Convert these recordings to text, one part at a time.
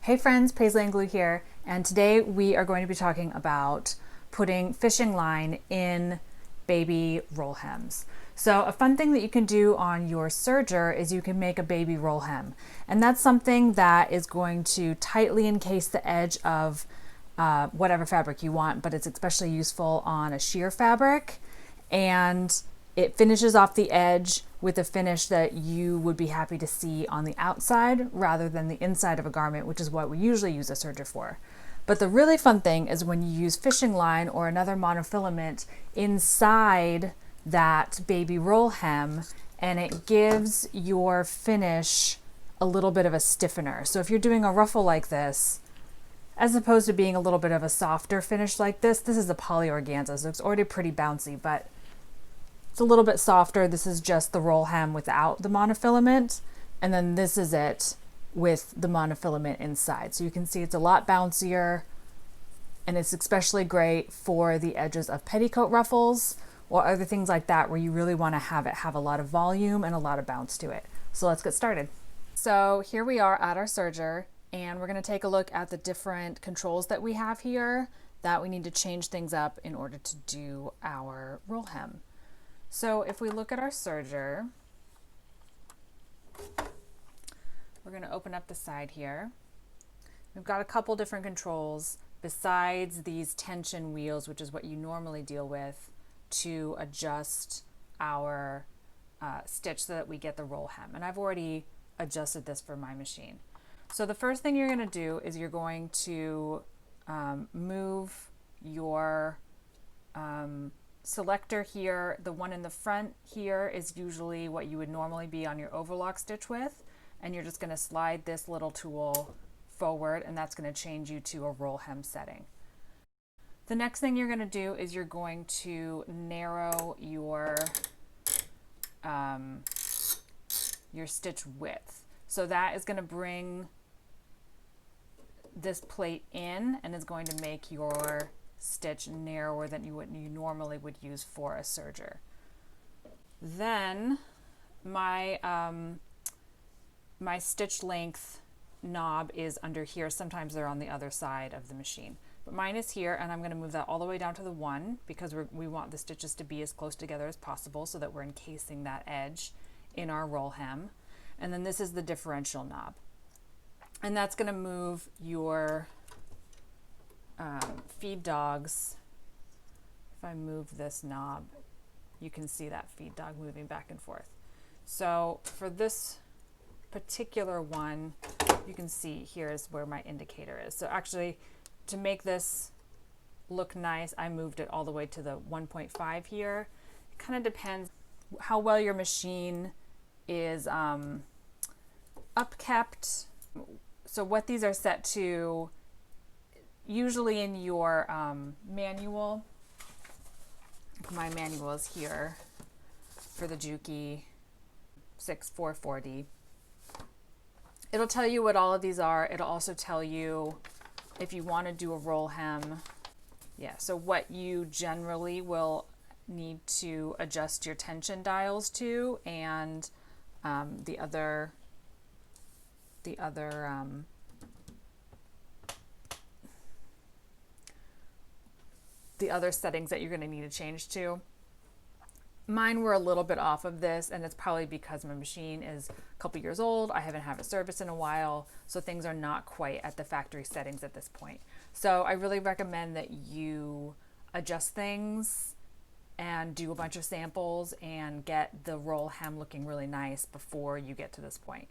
Hey friends, Paisley and Glue here, and today we are going to be talking about putting fishing line in baby roll hems. So a fun thing that you can do on your serger is you can make a baby roll hem, and that's something that is going to tightly encase the edge of whatever fabric you want, but it's especially useful on a sheer fabric, and it finishes off the edge with a finish that you would be happy to see on the outside rather than the inside of a garment, which is what we usually use a serger for. But the really fun thing is when you use fishing line or another monofilament inside that baby roll hem, and it gives your finish a little bit of a stiffener. So if you're doing a ruffle like this, as opposed to being a little bit of a softer finish like this is a polyorganza, so it's already pretty bouncy, but it's a little bit softer. This is just the roll hem without the monofilament, and then this is it with the monofilament inside. So you can see it's a lot bouncier, and it's especially great for the edges of petticoat ruffles or other things like that where you really want to have it have a lot of volume and a lot of bounce to it. So let's get started. So here we are at our serger, and we're going to take a look at the different controls that we have here that we need to change things up in order to do our roll hem. So if we look at our serger, we're going to open up the side here. We've got a couple different controls besides these tension wheels, which is what you normally deal with, to adjust our stitch so that we get the roll hem. And I've already adjusted this for my machine. So the first thing you're going to do is you're going to move your selector here. The one in the front here is usually what you would normally be on your overlock stitch with, and you're just going to slide this little tool forward, and that's going to change you to a roll hem setting. The next thing you're going to do is you're going to narrow your stitch width. So that is going to bring this plate in and is going to make your stitch narrower than you normally would use for a serger. Then my stitch length knob is under here. Sometimes they're on the other side of the machine, but mine is here, and I'm going to move that all the way down to the 1 because we want the stitches to be as close together as possible so that we're encasing that edge in our roll hem. And then this is the differential knob, and that's going to move your feed dogs. If I move this knob, you can see that feed dog moving back and forth. So for this particular one, you can see here's where my indicator is. So actually, to make this look nice, I moved it all the way to the 1.5 here. It kind of depends how well your machine is upkept. So what these are set to, usually in your manual, my manual is here for the Juki 6440. It'll tell you what all of these are. It'll also tell you if you want to do a roll hem. Yeah, so what you generally will need to adjust your tension dials to, and the other settings that you're going to need to change to. Mine were a little bit off of this, and it's probably because my machine is a couple years old. I haven't had it serviced in a while, so things are not quite at the factory settings at this point. So I really recommend that you adjust things and do a bunch of samples and get the roll hem looking really nice before you get to this point.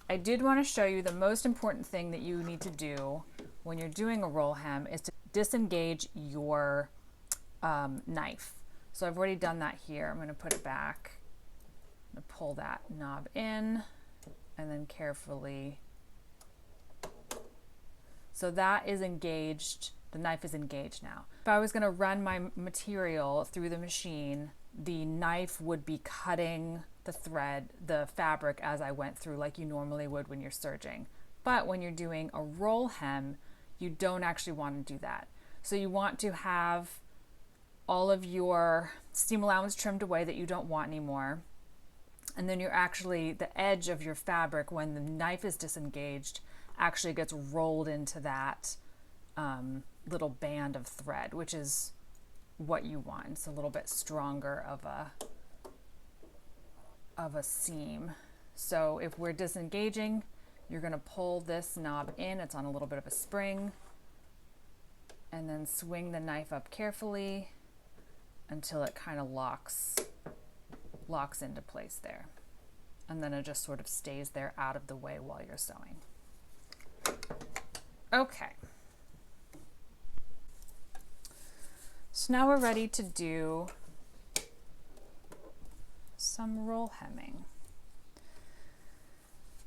I did want to show you the most important thing that you need to do when you're doing a roll hem is to disengage your knife. So I've already done that here. I'm going to put it back. I'm going to pull that knob in and then carefully. So that is engaged. The knife is engaged now. If I was going to run my material through the machine, the knife would be cutting the thread, the fabric, as I went through, like you normally would when you're serging. But when you're doing a roll hem, you don't actually want to do that. So you want to have all of your seam allowance trimmed away that you don't want anymore. And then you're actually, the edge of your fabric, when the knife is disengaged, actually gets rolled into that little band of thread, which is what you want. It's a little bit stronger of a seam. So if we're disengaging, you're going to pull this knob in. It's on a little bit of a spring, and then swing the knife up carefully until it kind of locks into place there. And then it just sort of stays there out of the way while you're sewing. Okay. So now we're ready to do some roll hemming.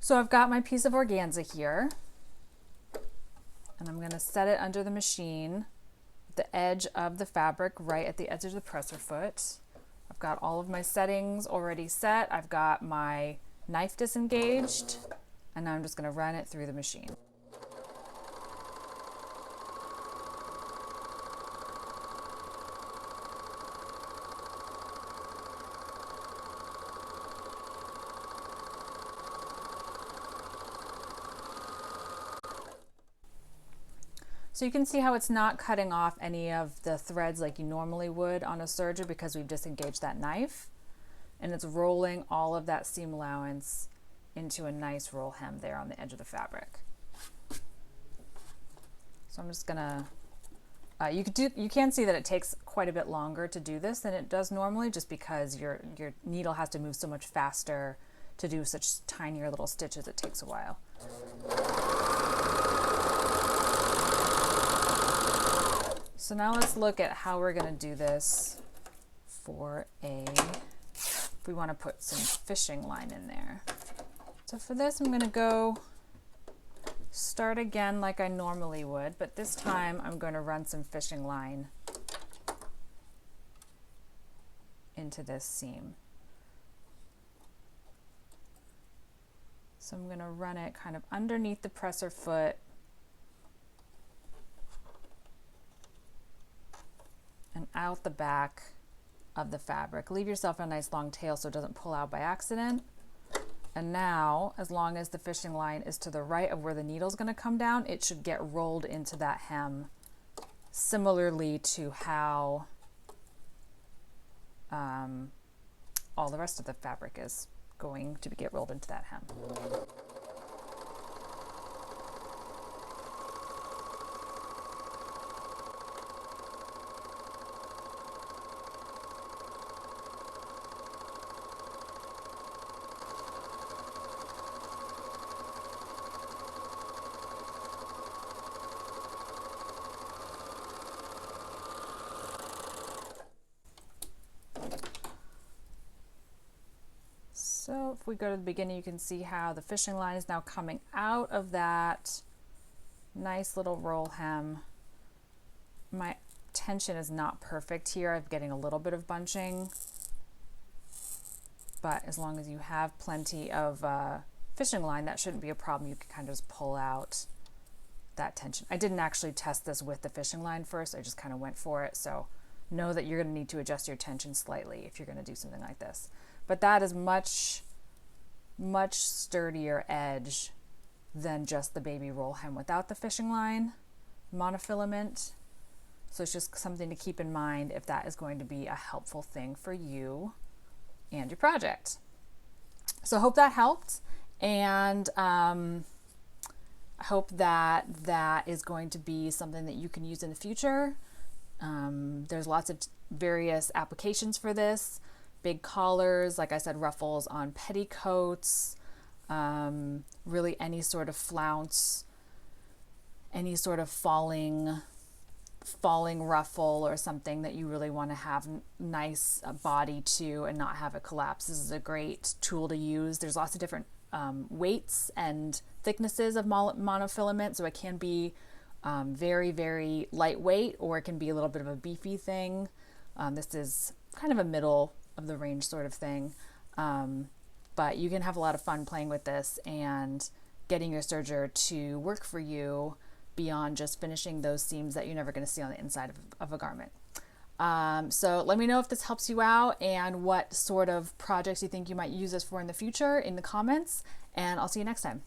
So I've got my piece of organza here, and I'm going to set it under the machine, the edge of the fabric right at the edge of the presser foot. I've got all of my settings already set. I've got my knife disengaged, and now I'm just going to run it through the machine. So you can see how it's not cutting off any of the threads like you normally would on a serger because we've disengaged that knife, and it's rolling all of that seam allowance into a nice roll hem there on the edge of the fabric. So I'm just gonna, you can see that it takes quite a bit longer to do this than it does normally, just because your needle has to move so much faster to do such tinier little stitches. It takes a while. So now let's look at how we're going to do this for if we want to put some fishing line in there. So for this, I'm going to go start again like I normally would, but this time I'm going to run some fishing line into this seam. So I'm going to run it kind of underneath the presser foot and out the back of the fabric. Leave yourself a nice long tail so it doesn't pull out by accident. And now, as long as the fishing line is to the right of where the needle is going to come down, it should get rolled into that hem, similarly to how all the rest of the fabric is going to get rolled into that hem. So if we go to the beginning, you can see how the fishing line is now coming out of that nice little roll hem. My tension is not perfect here. I'm getting a little bit of bunching, but as long as you have plenty of fishing line, that shouldn't be a problem. You can kind of just pull out that tension. I didn't actually test this with the fishing line first. I just kind of went for it. So know that you're going to need to adjust your tension slightly if you're going to do something like this. But that is much sturdier edge than just the baby roll hem without the fishing line monofilament. So it's just something to keep in mind if that is going to be a helpful thing for you and your project. So I hope that helped, and I hope that that is going to be something that you can use in the future. There's lots of various applications for this. Big collars, like I said, ruffles on petticoats, really any sort of flounce, any sort of falling ruffle or something that you really want to have nice body to and not have it collapse. This is a great tool to use. There's lots of different weights and thicknesses of monofilament, so it can be very, very lightweight, or it can be a little bit of a beefy thing. This is kind of a middle of the range sort of thing, but you can have a lot of fun playing with this and getting your serger to work for you beyond just finishing those seams that you're never going to see on the inside of a garment. So let me know if this helps you out and what sort of projects you think you might use this for in the future in the comments, and I'll see you next time.